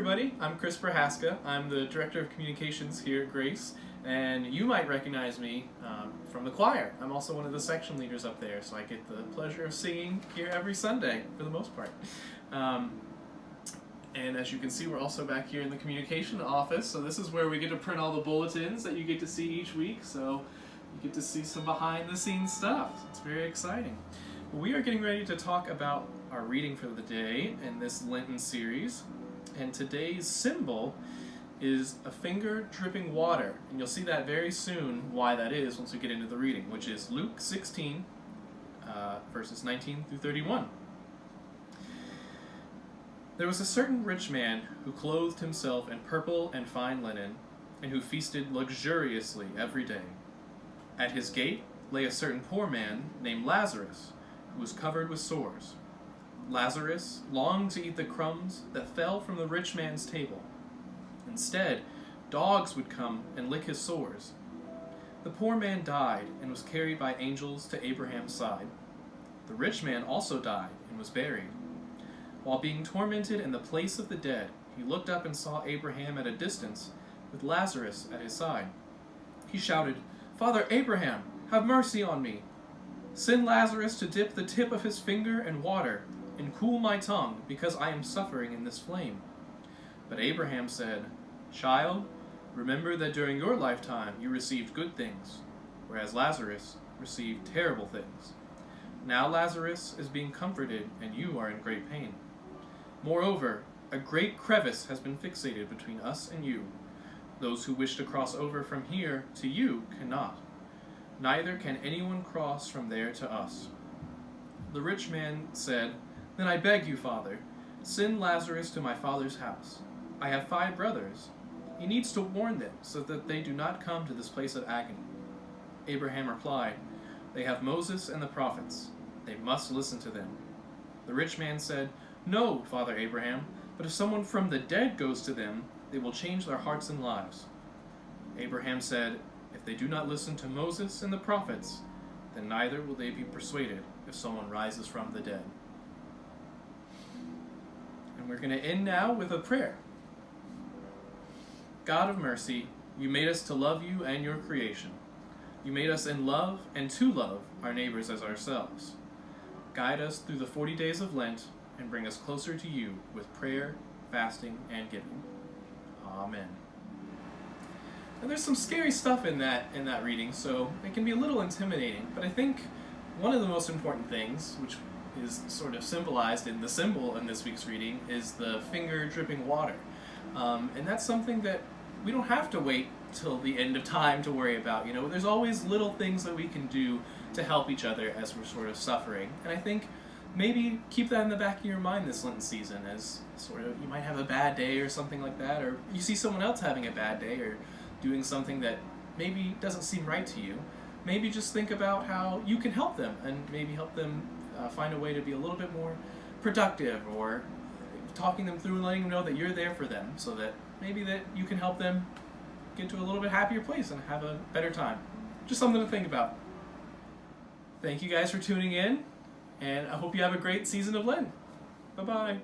everybody. I'm Chris Prohaska. I'm the Director of Communications here at Grace, and you might recognize me from the choir. I'm also one of the section leaders up there, so I get the pleasure of singing here every Sunday, for the most part. And as you can see, we're also back here in the communication office, so this is where we get to print all the bulletins that you get to see each week, so you get to see some behind-the-scenes stuff. It's very exciting. We are getting ready to talk about our reading for the day in this Lenten series, and today's symbol is a finger dripping water, and you'll see that very soon why that is once we get into the reading, which is Luke 16, verses 19 through 31. There was a certain rich man who clothed himself in purple and fine linen, and who feasted luxuriously every day. At his gate lay a certain poor man named Lazarus, who was covered with sores. Lazarus longed to eat the crumbs that fell from the rich man's table. Instead, dogs would come and lick his sores. The poor man died and was carried by angels to Abraham's side. The rich man also died and was buried. While being tormented in the place of the dead, he looked up and saw Abraham at a distance, with Lazarus at his side. He shouted, "Father Abraham, have mercy on me. Send Lazarus to dip the tip of his finger in water and cool my tongue, because I am suffering in this flame." But Abraham said, "Child, remember that during your lifetime you received good things, whereas Lazarus received terrible things. Now Lazarus is being comforted, and you are in great pain. Moreover, a great crevice has been fixated between us and you. Those who wish to cross over from here to you cannot. Neither can anyone cross from there to us." The rich man said, "Then I beg you, Father, send Lazarus to my father's house. I have 5 brothers. He needs to warn them so that they do not come to this place of agony." Abraham replied, "They have Moses and the prophets. They must listen to them." The rich man said, "No, Father Abraham, but if someone from the dead goes to them, they will change their hearts and lives." Abraham said, "If they do not listen to Moses and the prophets, then neither will they be persuaded if someone rises from the dead." And we're going to end now with a prayer. God of mercy, you made us to love you and your creation. You made us in love and to love our neighbors as ourselves. Guide us through the 40 days of Lent and bring us closer to you with prayer, fasting, and giving. Amen. And there's some scary stuff in that reading, so it can be a little intimidating, but I think one of the most important things, which is sort of symbolized in the symbol in this week's reading, is the finger dripping water. And that's something that we don't have to wait till the end of time to worry about. You know, there's always little things that we can do to help each other as we're sort of suffering. And I think maybe keep that in the back of your mind this Lenten season, as sort of you might have a bad day or something like that, or you see someone else having a bad day or doing something that maybe doesn't seem right to you. Maybe just think about how you can help them, and maybe help them find a way to be a little bit more productive, or talking them through and letting them know that you're there for them, so that maybe that you can help them get to a little bit happier place and have a better time. Just something to think about. Thank you guys for tuning in, and I hope you have a great season of Lent. Bye-bye.